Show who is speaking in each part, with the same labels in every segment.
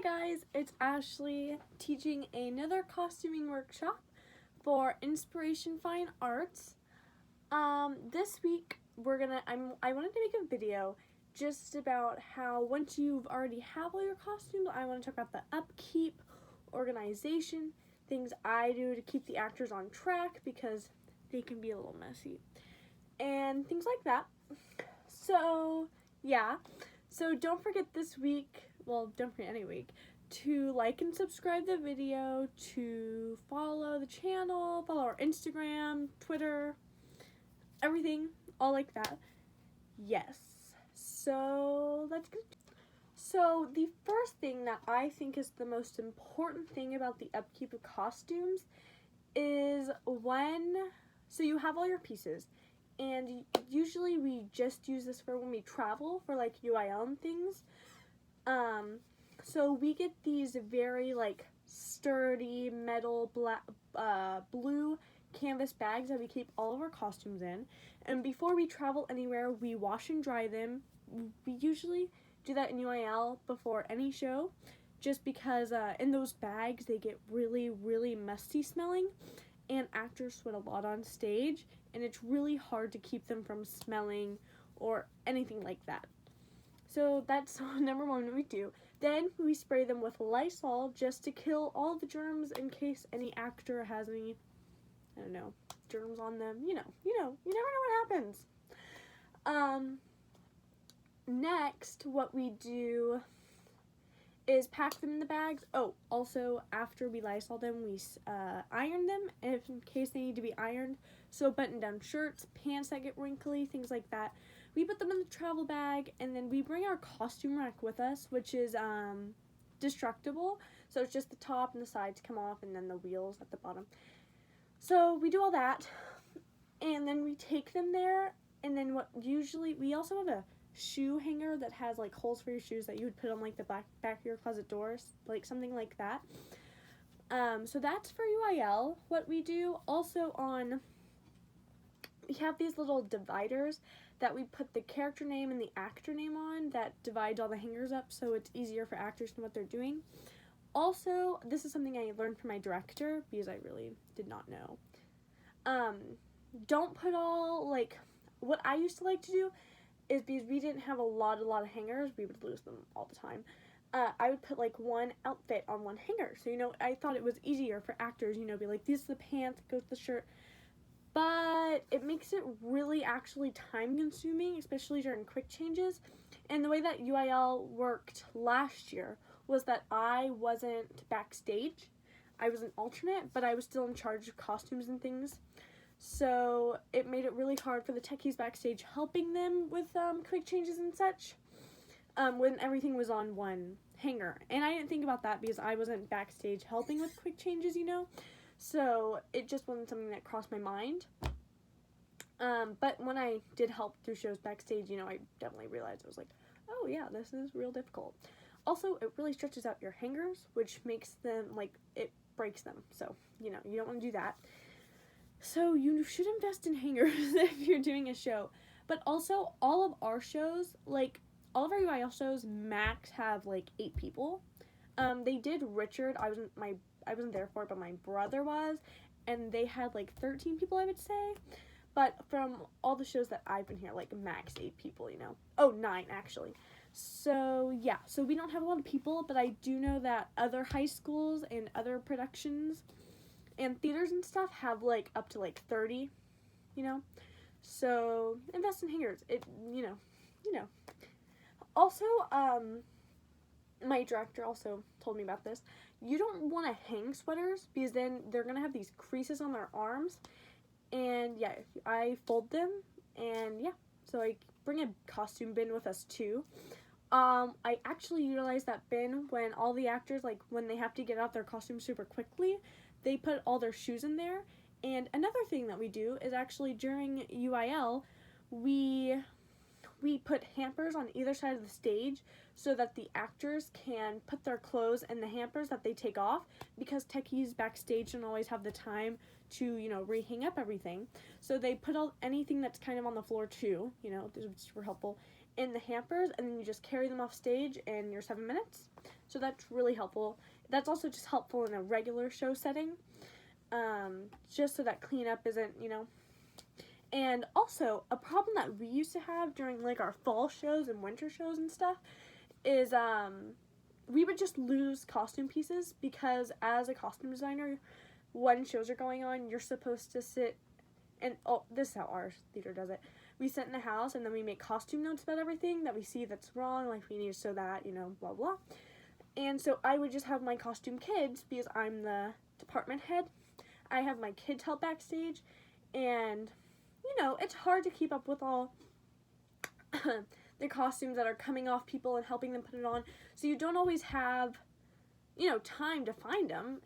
Speaker 1: Hi guys, it's Ashley teaching another costuming workshop for Inspiration Fine Arts. This week I wanted to make a video just about how once you've already have all your costumes, I want to talk about the upkeep, organization, things I do to keep the actors on track because they can be a little messy, and things like that. So yeah, so don't forget this week, well, don't forget any week, to like and subscribe the video, to follow the channel, follow our Instagram, Twitter, everything, all like that. Yes. So let's get. So the first thing that I think is the most important thing about the upkeep of costumes is so you have all your pieces, and usually we just use this for when we travel for like UIL and things. So we get these very like sturdy metal blue canvas bags that we keep all of our costumes in, and before we travel anywhere we wash and dry them. We usually do that in UIL before any show, just because in those bags they get really musty smelling, and actors sweat a lot on stage, and it's really hard to keep them from smelling or anything like that. So that's number one that we do. Then we spray them with Lysol just to kill all the germs in case any actor has any, I don't know, germs on them. You never know what happens. Next, what we do is pack them in the bags. Oh, also after we Lysol them, we iron them in case they need to be ironed. So button down shirts, pants that get wrinkly, things like that. We put them in the travel bag, and then we bring our costume rack with us, which is destructible. So it's just the top and the sides come off, and then the wheels at the bottom. So we do all that, and then we take them there, and then we also have a shoe hanger that has like holes for your shoes that you would put on like the back of your closet doors, like something like that. So that's for UIL. What we do also we have these little dividers that we put the character name and the actor name on that divides all the hangers up, so it's easier for actors to know what they're doing. Also, this is something I learned from my director because I really did not know. Don't put all, like, what I used to like to do is, because we didn't have a lot of hangers, we would lose them all the time. I would put like one outfit on one hanger. So, I thought it was easier for actors, be like, this is the pants, goes the shirt. But it makes it really actually time consuming, especially during quick changes. And the way that UIL worked last year was that I wasn't backstage. I was an alternate, but I was still in charge of costumes and things. So it made it really hard for the techies backstage helping them with quick changes and such when everything was on one hanger. And I didn't think about that because I wasn't backstage helping with quick changes, So it just wasn't something that crossed my mind. But when I did help through shows backstage, I definitely realized, I was like, oh yeah, this is real difficult. Also, it really stretches out your hangers, which makes them, it breaks them. So, you don't want to do that. So you should invest in hangers if you're doing a show. But also, all of our shows, all of our UIL shows max have 8 people. They did Richard. I wasn't there for it, but my brother was, and they had 13 people, I would say. But from all the shows that I've been here, max 8 people, Oh, 9 actually. So yeah, so we don't have a lot of people, but I do know that other high schools and other productions and theaters and stuff have up to 30, So invest in hangers. It, Also, my director also told me about this. You don't want to hang sweaters because then they're going to have these creases on their arms. And yeah, I fold them, and yeah, so I bring a costume bin with us too. I actually utilize that bin when all the actors, when they have to get out their costumes super quickly, they put all their shoes in there. And another thing that we do is actually during UIL, we put hampers on either side of the stage so that the actors can put their clothes in the hampers that they take off, because techies backstage don't always have the time to, re-hang up everything. So they put anything that's kind of on the floor too, this is super helpful. in the hampers, and then you just carry them off stage in your 7 minutes. So that's really helpful. That's also just helpful in a regular show setting, just so that cleanup isn't, And also, a problem that we used to have during, like, our fall shows and winter shows and stuff is, we would just lose costume pieces, because as a costume designer, when shows are going on, you're supposed to sit, and, this is how our theater does it. We sit in the house, and then we make costume notes about everything that we see that's wrong, like, we need to show that, blah, blah. And so I would just have my costume kids, because I'm the department head. I have my kids help backstage, and it's hard to keep up with all the costumes that are coming off people and helping them put it on. So you don't always have, time to find them.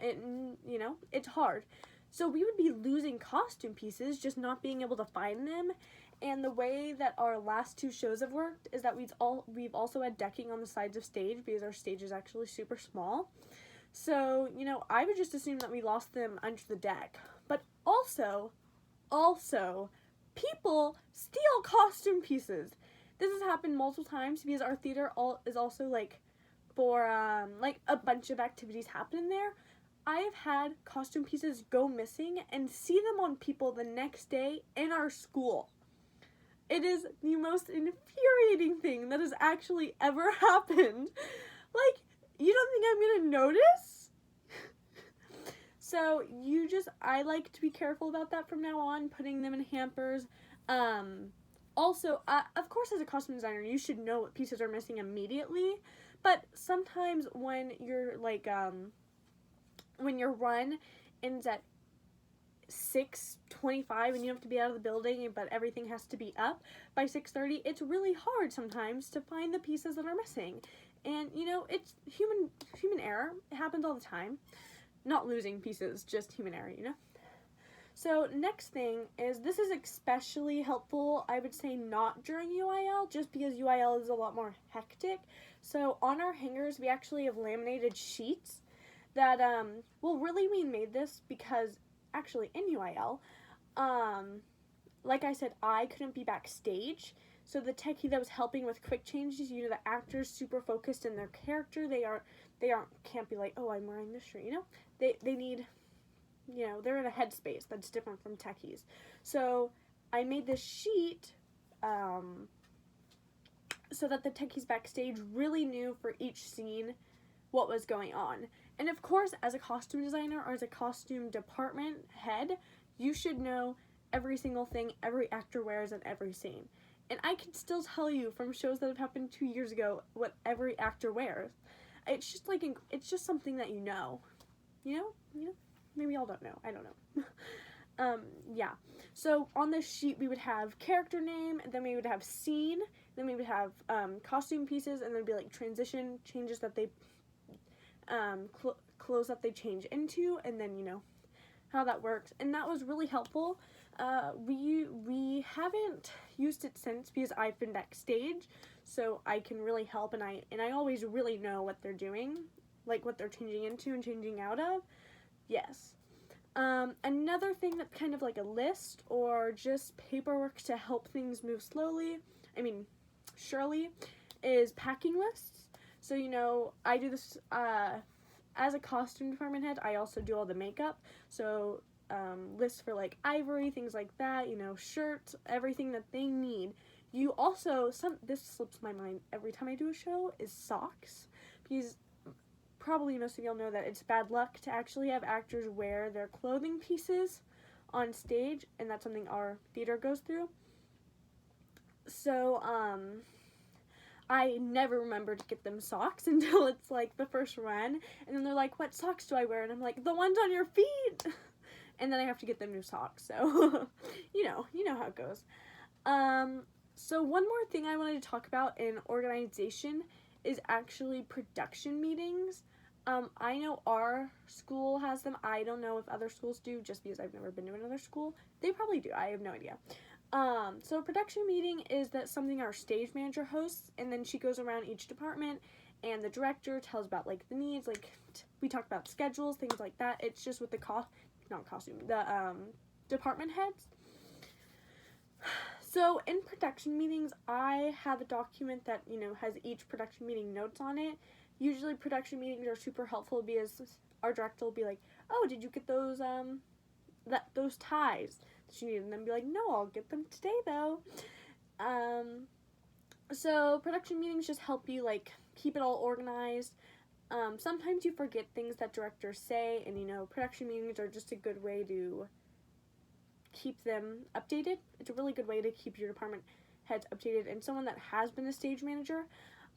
Speaker 1: It's hard. So we would be losing costume pieces, just not being able to find them. And the way that our last 2 shows have worked is that we've also had decking on the sides of stage, because our stage is actually super small. So, I would just assume that we lost them under the deck. But also, people steal costume pieces. This has happened multiple times, because our theater is also, like, for, a bunch of activities happen there. I have had costume pieces go missing and see them on people the next day in our school. It is the most infuriating thing that has actually ever happened. Like, you don't think I'm gonna notice? So, I like to be careful about that from now on, putting them in hampers. Also, of course, as a costume designer, you should know what pieces are missing immediately, but sometimes when you're, like, when your run ends at 6:25 and you have to be out of the building, but everything has to be up by 6:30, it's really hard sometimes to find the pieces that are missing. And, it's human error. It happens all the time. Not losing pieces, just human error, So next thing is, this is especially helpful, I would say, not during UIL, just because UIL is a lot more hectic. So on our hangers, we actually have laminated sheets that, really we made this because actually in UIL, like I said, I couldn't be backstage. So the techie that was helping with quick changes, the actors super focused in their character. Can't be like, oh, I'm wearing this shirt, They need, they're in a headspace that's different from techies. So I made this sheet, so that the techies backstage really knew for each scene what was going on. And of course, as a costume designer or as a costume department head, you should know every single thing every actor wears in every scene. And I can still tell you from shows that have happened 2 years ago what every actor wears. It's just it's just something that maybe y'all don't know. I don't know. Yeah. So on this sheet we would have character name, then we would have scene, then we would have costume pieces, and then it'd be like transition changes that they clothes that they change into, and then how that works. And that was really helpful. We haven't used it since, because I've been backstage, so I can really help, and I always really know what they're doing, like what they're changing into and changing out of. Yes. Another thing that's kind of like a list or just paperwork to help things move surely, is packing lists. So, I do this, as a costume department head, I also do all the makeup. So, lists for like ivory, things like that, shirts, everything that they need. You also, this slips my mind every time I do a show, is socks. Because probably most of y'all know that it's bad luck to actually have actors wear their clothing pieces on stage, and that's something our theater goes through. So, I never remember to get them socks until it's like the first run, and then they're like, what socks do I wear? And I'm like, the ones on your feet! And then I have to get them new socks, so, you know how it goes. So one more thing I wanted to talk about in organization is actually production meetings. I know our school has them. I don't know if other schools do, just because I've never been to another school. They probably do. I have no idea. So a production meeting is something our stage manager hosts, and then she goes around each department, and the director tells about, like, the needs, like, we talk about schedules, things like that. It's just with the department heads. So in production meetings, I have a document that, has each production meeting notes on it. Usually production meetings are super helpful because our director will be like, oh, did you get those ties that you need? And then be like, no, I'll get them today though. So production meetings just help you keep it all organized. Sometimes you forget things that directors say, and production meetings are just a good way to keep them updated. It's a really good way to keep your department heads updated. And someone that has been a stage manager,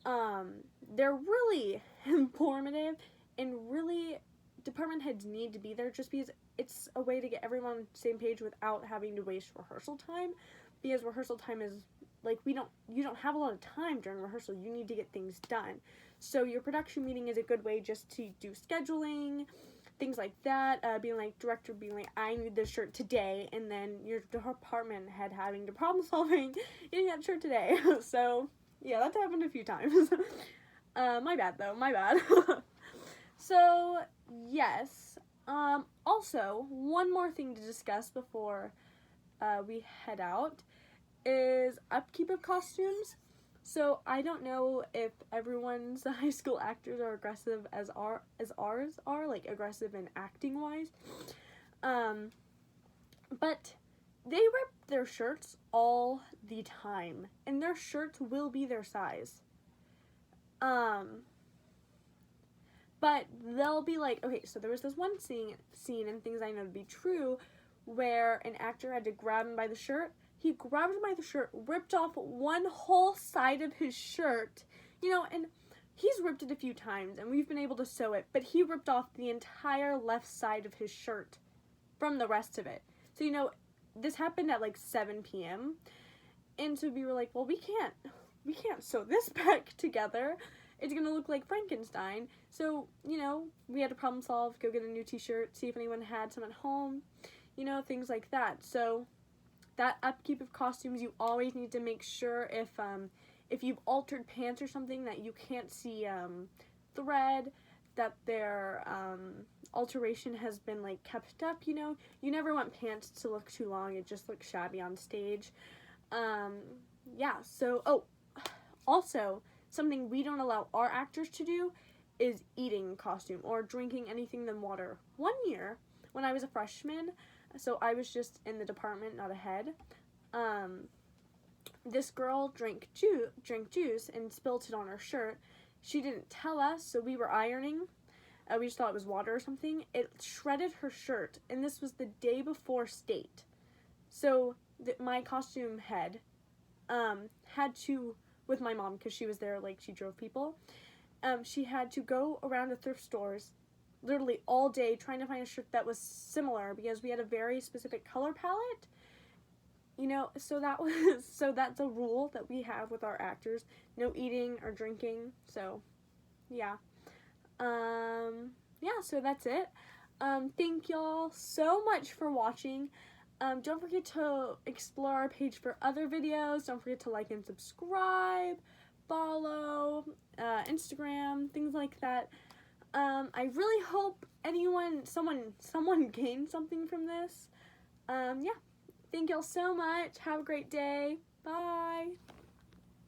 Speaker 1: they're really informative, and really department heads need to be there just because it's a way to get everyone on the same page without having to waste rehearsal time, because rehearsal time is you don't have a lot of time during rehearsal. You need to get things done. So your production meeting is a good way just to do scheduling, things like that, director being like, I need this shirt today, and then your department head having to problem solving getting that shirt today. So, yeah, that's happened a few times. My bad, though, my bad. So, yes, also, one more thing to discuss before we head out is upkeep of costumes. So I don't know if everyone's high school actors are aggressive as ours are, aggressive in acting wise. But they rip their shirts all the time, and their shirts will be their size. But they'll be like, okay, so there was this one scene and things I know to be true where an actor had to grab him by the shirt. He grabbed him by the shirt, ripped off one whole side of his shirt, and he's ripped it a few times, and we've been able to sew it, but he ripped off the entire left side of his shirt from the rest of it. So, this happened at 7 p.m., and so we were like, well, we can't sew this back together. It's gonna look like Frankenstein. So, we had to problem solve, go get a new t-shirt, see if anyone had some at home, things like that. So, that upkeep of costumes, you always need to make sure if you've altered pants or something that you can't see thread, that their alteration has been kept up. You never want pants to look too long. It just looks shabby on stage. Yeah. So also something we don't allow our actors to do is eating costume or drinking anything than water. One year when I was a freshman, so I was just in the department, not a head. This girl drank juice and spilt it on her shirt. She didn't tell us, so we were ironing. We just thought it was water or something. It shredded her shirt, and this was the day before state. So my costume head had to, with my mom, because she was there, she drove people, she had to go around to thrift stores literally all day trying to find a shirt that was similar, because we had a very specific color palette, so that's a rule that we have with our actors: no eating or drinking. So yeah, so that's it. Thank y'all so much for watching. Don't forget to explore our page for other videos. Don't forget to like and subscribe, follow, Instagram, things like that. I really hope someone gained something from this. Yeah. Thank y'all so much. Have a great day. Bye.